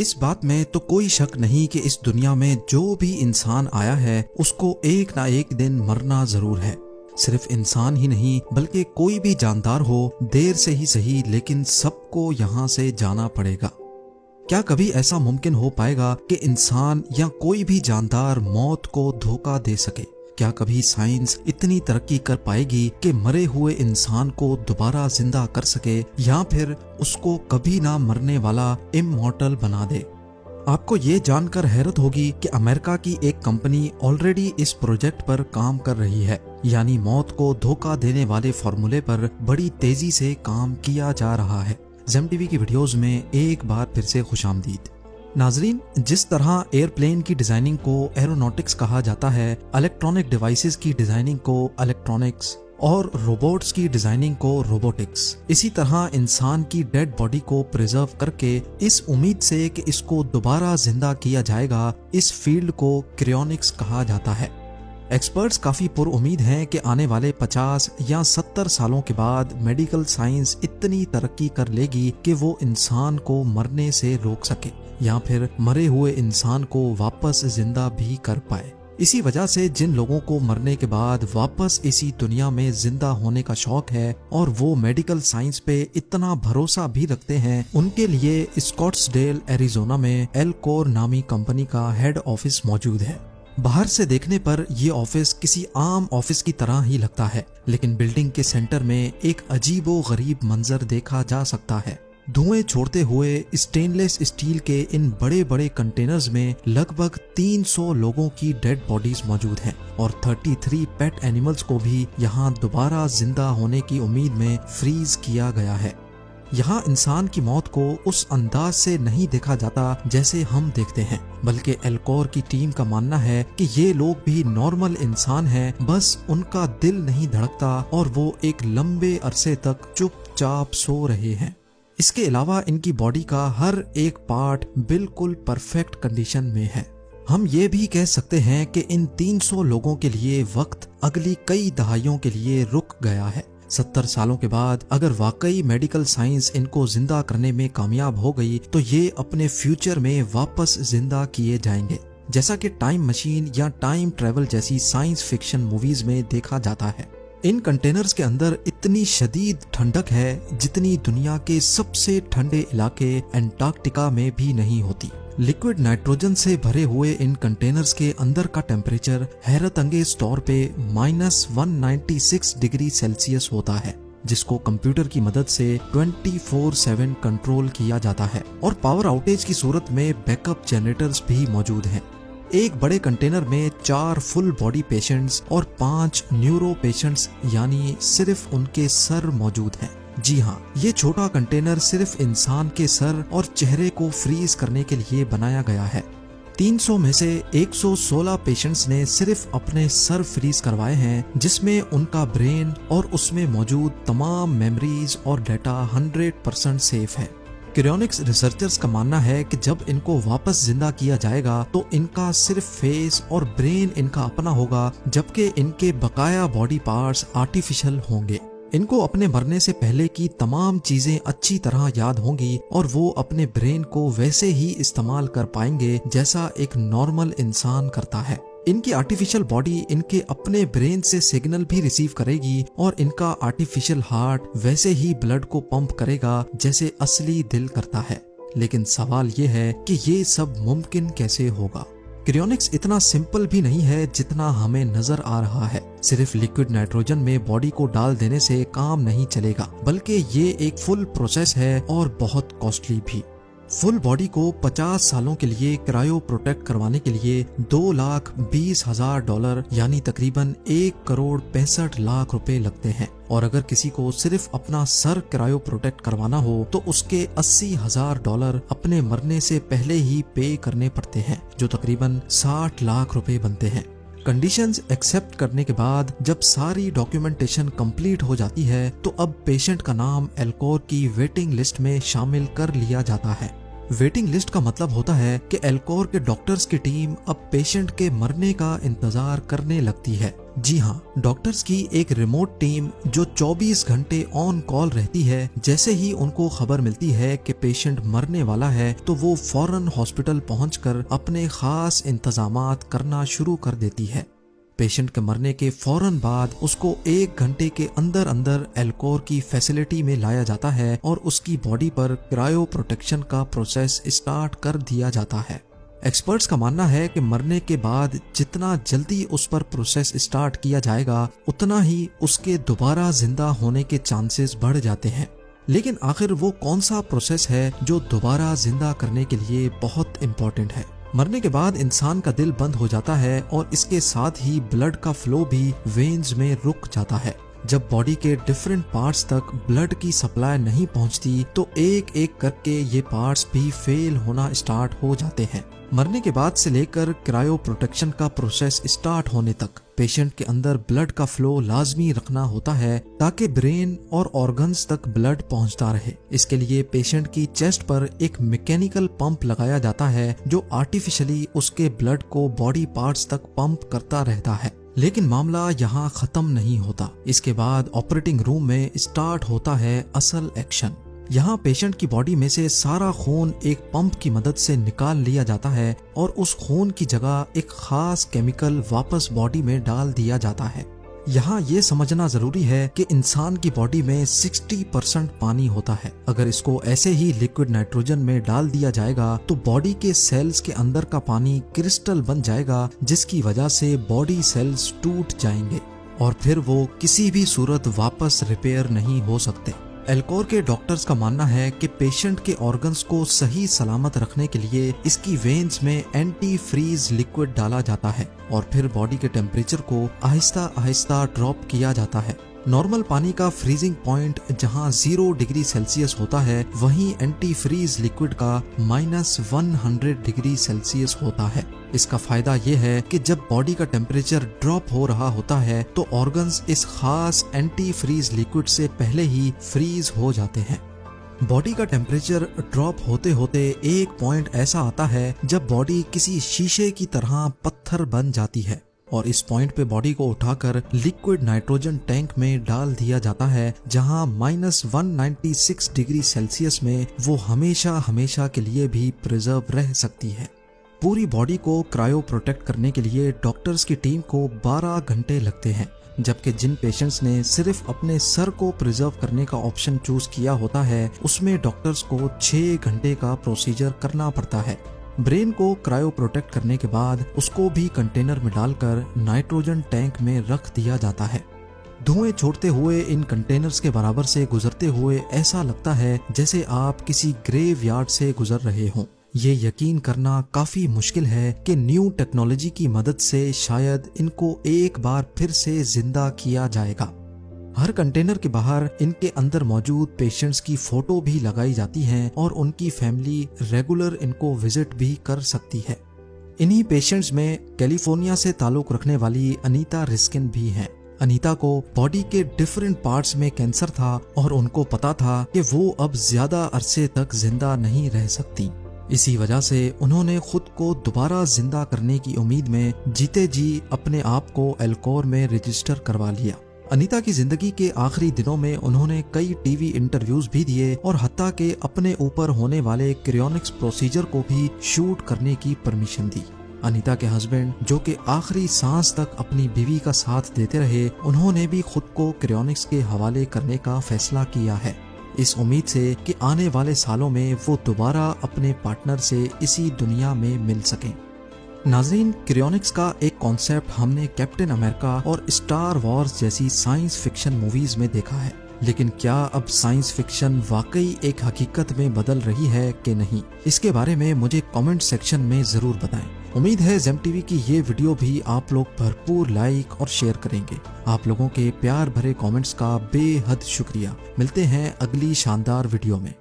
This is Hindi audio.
इस बात में तो कोई शक नहीं कि इस दुनिया में जो भी इंसान आया है उसको एक ना एक दिन मरना जरूर है। सिर्फ इंसान ही नहीं बल्कि कोई भी जानदार हो, देर से ही सही लेकिन सबको यहाँ से जाना पड़ेगा। क्या कभी ऐसा मुमकिन हो पाएगा कि इंसान या कोई भी जानदार मौत को धोखा दे सके? क्या कभी साइंस इतनी तरक्की कर पाएगी कि मरे हुए इंसान को दोबारा जिंदा कर सके या फिर उसको कभी ना मरने वाला इमॉर्टल बना दे? आपको ये जानकर हैरत होगी कि अमेरिका की एक कंपनी ऑलरेडी इस प्रोजेक्ट पर काम कर रही है, यानी मौत को धोखा देने वाले फॉर्मूले पर बड़ी तेजी से काम किया जा रहा है। जेम टीवी की वीडियोस में एक बार फिर से खुशामदीद। नाजरीन, जिस तरह एयरप्लेन की डिजाइनिंग को एरोनॉटिक्स कहा जाता है, इलेक्ट्रॉनिक डिवाइसेस की डिजाइनिंग को इलेक्ट्रॉनिक्स और रोबोट्स की डिजाइनिंग को रोबोटिक्स, इसी तरह इंसान की डेड बॉडी को प्रिजर्व करके इस उम्मीद से कि इसको दोबारा जिंदा किया जाएगा, इस फील्ड को क्रायोनिक्स कहा जाता है। एक्सपर्ट्स काफी पुरउम्मीद हैं कि आने वाले 50 या 70 सालों के बाद मेडिकल साइंस इतनी तरक्की कर लेगी कि वो इंसान को मरने से रोक सके या फिर मरे हुए इंसान को वापस जिंदा भी कर पाए। इसी वजह से जिन लोगों को मरने के बाद वापस इसी दुनिया में जिंदा होने का शौक है और वो मेडिकल साइंस पे इतना भरोसा भी रखते हैं, उनके लिए स्कॉट्सडेल एरिजोना में एलकोर नामी कंपनी का हेड ऑफिस मौजूद है। बाहर से देखने पर ये ऑफिस किसी आम ऑफिस की तरह ही लगता है, लेकिन बिल्डिंग के सेंटर में एक अजीबो गरीब मंजर देखा जा सकता है। धुएं छोड़ते हुए स्टेनलेस स्टील के इन बड़े बड़े कंटेनर्स में लगभग 300 लोगों की डेड बॉडीज मौजूद हैं और 33 पेट एनिमल्स को भी यहाँ दोबारा जिंदा होने की उम्मीद में फ्रीज किया गया है। यहाँ इंसान की मौत को उस अंदाज से नहीं देखा जाता जैसे हम देखते हैं, बल्कि एलकोर की टीम का मानना है कि ये लोग भी नॉर्मल इंसान हैं, बस उनका दिल नहीं धड़कता और वो एक लंबे अरसे तक चुपचाप सो रहे हैं। इसके अलावा इनकी बॉडी का हर एक पार्ट बिल्कुल परफेक्ट कंडीशन में है। हम ये भी कह सकते हैं कि इन 300 लोगों के लिए वक्त अगली कई दहाइयों के लिए रुक गया है। 70 सालों के बाद अगर वाकई मेडिकल साइंस इनको जिंदा करने में कामयाब हो गई तो ये अपने फ्यूचर में वापस जिंदा किए जाएंगे, जैसा कि टाइम मशीन या टाइम ट्रेवल जैसी साइंस फिक्शन मूवीज में देखा जाता है। इन कंटेनर्स के अंदर इतनी शदीद ठंडक है जितनी दुनिया के सबसे ठंडे इलाके एंटार्क्टिका में भी नहीं होती। लिक्विड नाइट्रोजन से भरे हुए इन कंटेनर्स के अंदर का टेम्परेचर हैरत अंगेज तौर पे -196 डिग्री सेल्सियस होता है, जिसको कंप्यूटर की मदद से 24/7 कंट्रोल किया जाता है और पावर आउटेज की सूरत में बैकअप जनरेटर्स भी मौजूद हैं। एक बड़े कंटेनर में 4 फुल बॉडी पेशेंट्स और 5 न्यूरो पेशेंट्स यानी सिर्फ उनके सर मौजूद हैं। जी हाँ, ये छोटा कंटेनर सिर्फ इंसान के सर और चेहरे को फ्रीज करने के लिए बनाया गया है। 300 में से 116 पेशेंट्स ने सिर्फ अपने सर फ्रीज करवाए हैं, जिसमें उनका ब्रेन और उसमें मौजूद तमाम मेमोरीज और डाटा 100% सेफ है। क्रायोनिक्स रिसर्चर्स का मानना है कि जब इनको वापस जिंदा किया जाएगा तो इनका सिर्फ फेस और ब्रेन इनका अपना होगा, जबकि इनके बकाया बॉडी पार्ट्स आर्टिफिशियल होंगे। इनको अपने मरने से पहले की तमाम चीजें अच्छी तरह याद होंगी और वो अपने ब्रेन को वैसे ही इस्तेमाल कर पाएंगे जैसा एक नॉर्मल इंसान करता है। इनकी आर्टिफिशियल बॉडी इनके अपने ब्रेन से सिग्नल भी रिसीव करेगी और इनका आर्टिफिशियल हार्ट वैसे ही ब्लड को पंप करेगा जैसे असली दिल करता है। लेकिन सवाल ये है कि ये सब मुमकिन कैसे होगा? क्रायोनिक्स इतना सिंपल भी नहीं है जितना हमें नजर आ रहा है। सिर्फ लिक्विड नाइट्रोजन में बॉडी को डाल देने से काम नहीं चलेगा, बल्कि ये एक फुल प्रोसेस है और बहुत कॉस्टली भी। फुल बॉडी को 50 सालों के लिए क्रायो प्रोटेक्ट करवाने के लिए $2,20,000 यानी तकरीबन 1,65,00,000 रुपए लगते हैं, और अगर किसी को सिर्फ अपना सर क्रायो प्रोटेक्ट करवाना हो तो उसके $80,000 अपने मरने से पहले ही पे करने पड़ते हैं, जो तकरीबन 60 लाख रुपए बनते हैं। कंडीशंस एक्सेप्ट करने के बाद जब सारी डॉक्यूमेंटेशन कंप्लीट हो जाती है तो अब पेशेंट का नाम एलकोर की वेटिंग लिस्ट में शामिल कर लिया जाता है। वेटिंग लिस्ट का मतलब होता है कि एल्कोर के डॉक्टर्स की टीम अब पेशेंट के मरने का इंतजार करने लगती है। जी हाँ, डॉक्टर्स की एक रिमोट टीम जो 24 घंटे ऑन कॉल रहती है। जैसे ही उनको खबर मिलती है कि पेशेंट मरने वाला है तो वो फौरन हॉस्पिटल पहुंचकर अपने खास इंतजामात करना शुरू कर देती है। पेशेंट के मरने के फौरन बाद उसको 1 घंटे के अंदर अंदर एल्कोर की फैसिलिटी में लाया जाता है और उसकी बॉडी पर क्रायो प्रोटेक्शन का प्रोसेस स्टार्ट कर दिया जाता है। एक्सपर्ट्स का मानना है कि मरने के बाद जितना जल्दी उस पर प्रोसेस स्टार्ट किया जाएगा उतना ही उसके दोबारा जिंदा होने के चांसेस बढ़ जाते हैं। लेकिन आखिर वो कौन सा प्रोसेस है जो दोबारा जिंदा करने के लिए बहुत इम्पोर्टेंट है? मरने के बाद इंसान का दिल बंद हो जाता है और इसके साथ ही ब्लड का फ्लो भी वेन्स में रुक जाता है। जब बॉडी के डिफरेंट पार्ट्स तक ब्लड की सप्लाई नहीं पहुंचती तो एक एक करके ये पार्ट्स भी फेल होना स्टार्ट हो जाते हैं। मरने के बाद से लेकर क्रायो प्रोटेक्शन का प्रोसेस स्टार्ट होने तक पेशेंट के अंदर ब्लड का फ्लो लाजमी रखना होता है ताकि ब्रेन और ऑर्गन्स तक ब्लड पहुंचता रहे। इसके लिए पेशेंट की चेस्ट पर एक मैकेनिकल पंप लगाया जाता है जो आर्टिफिशियली उसके ब्लड को बॉडी पार्ट्स तक पंप करता रहता है। लेकिन मामला यहाँ खत्म नहीं होता। इसके बाद ऑपरेटिंग रूम में स्टार्ट होता है असल एक्शन। यहाँ पेशेंट की बॉडी में से सारा खून एक पंप की मदद से निकाल लिया जाता है और उस खून की जगह एक खास केमिकल वापस बॉडी में डाल दिया जाता है। यहाँ ये समझना जरूरी है कि इंसान की बॉडी में 60% पानी होता है। अगर इसको ऐसे ही लिक्विड नाइट्रोजन में डाल दिया जाएगा तो बॉडी के सेल्स के अंदर का पानी क्रिस्टल बन जाएगा, जिसकी वजह से बॉडी सेल्स टूट जाएंगे और फिर वो किसी भी सूरत वापस रिपेयर नहीं हो सकते। एल्कोर के डॉक्टर्स का मानना है कि पेशेंट के ऑर्गन्स को सही सलामत रखने के लिए इसकी वेन्स में एंटी फ्रीज लिक्विड डाला जाता है और फिर बॉडी के टेम्परेचर को आहिस्ता आहिस्ता ड्रॉप किया जाता है। नॉर्मल पानी का फ्रीजिंग पॉइंट जहां 0 डिग्री सेल्सियस होता है, वहीं एंटी फ्रीज लिक्विड का -100 डिग्री सेल्सियस होता है। इसका फायदा ये है कि जब बॉडी का टेम्परेचर ड्रॉप हो रहा होता है तो ऑर्गन्स इस खास एंटी फ्रीज लिक्विड से पहले ही फ्रीज हो जाते हैं। बॉडी का टेम्परेचर ड्रॉप होते होते एक पॉइंट ऐसा आता है जब बॉडी किसी शीशे की तरह पत्थर बन जाती है और इस पॉइंट पे बॉडी को उठाकर लिक्विड नाइट्रोजन टैंक में डाल दिया जाता है, जहां -196 डिग्री सेल्सियस में वो हमेशा हमेशा के लिए भी प्रिजर्व रह सकती है। पूरी बॉडी को क्रायो प्रोटेक्ट करने के लिए डॉक्टर्स की टीम को 12 घंटे लगते हैं, जबकि जिन पेशेंट्स ने सिर्फ अपने सर को प्रिजर्व करने का ऑप्शन चूज किया होता है उसमें डॉक्टर्स को 6 घंटे का प्रोसीजर करना पड़ता है। ब्रेन को क्रायो प्रोटेक्ट करने के बाद उसको भी कंटेनर में डालकर नाइट्रोजन टैंक में रख दिया जाता है। धुएं छोड़ते हुए इन कंटेनर्स के बराबर से गुजरते हुए ऐसा लगता है जैसे आप किसी ग्रेव यार्ड से गुजर रहे हों। ये यकीन करना काफी मुश्किल है कि न्यू टेक्नोलॉजी की मदद से शायद इनको एक बार फिर से जिंदा किया जाएगा। हर कंटेनर के बाहर इनके अंदर मौजूद पेशेंट्स की फोटो भी लगाई जाती हैं और उनकी फैमिली रेगुलर इनको विजिट भी कर सकती है। इन्हीं पेशेंट्स में कैलिफोर्निया से ताल्लुक रखने वाली अनीता रिस्किन भी हैं। अनीता को बॉडी के डिफरेंट पार्ट्स में कैंसर था और उनको पता था कि वो अब ज्यादा अरसे तक जिंदा नहीं रह सकती। इसी वजह से उन्होंने खुद को दोबारा जिंदा करने की उम्मीद में जीते जी अपने आप को एल्कोर में रजिस्टर करवा लिया। अनीता की जिंदगी के आखिरी दिनों में उन्होंने कई टीवी इंटरव्यूज भी दिए और हत्ता के अपने ऊपर होने वाले क्रियोनिक्स प्रोसीजर को भी शूट करने की परमिशन दी। अनीता के हस्बैंड, जो कि आखिरी सांस तक अपनी बीवी का साथ देते रहे, उन्होंने भी खुद को क्रियोनिक्स के हवाले करने का फैसला किया है, इस उम्मीद से कि आने वाले सालों में वो दोबारा अपने पार्टनर से इसी दुनिया में मिल सकें। नाज़रीन, क्रियोनिक्स का एक कॉन्सेप्ट हमने कैप्टन अमेरिका और स्टार वॉर्स जैसी साइंस फिक्शन मूवीज में देखा है, लेकिन क्या अब साइंस फिक्शन वाकई एक हकीकत में बदल रही है कि नहीं? इसके बारे में मुझे कमेंट सेक्शन में जरूर बताएं। उम्मीद है ज़ेम टीवी की ये वीडियो भी आप लोग भरपूर लाइक और शेयर करेंगे। आप लोगों के प्यार भरे कमेंट्स का बेहद शुक्रिया। मिलते हैं अगली शानदार वीडियो में।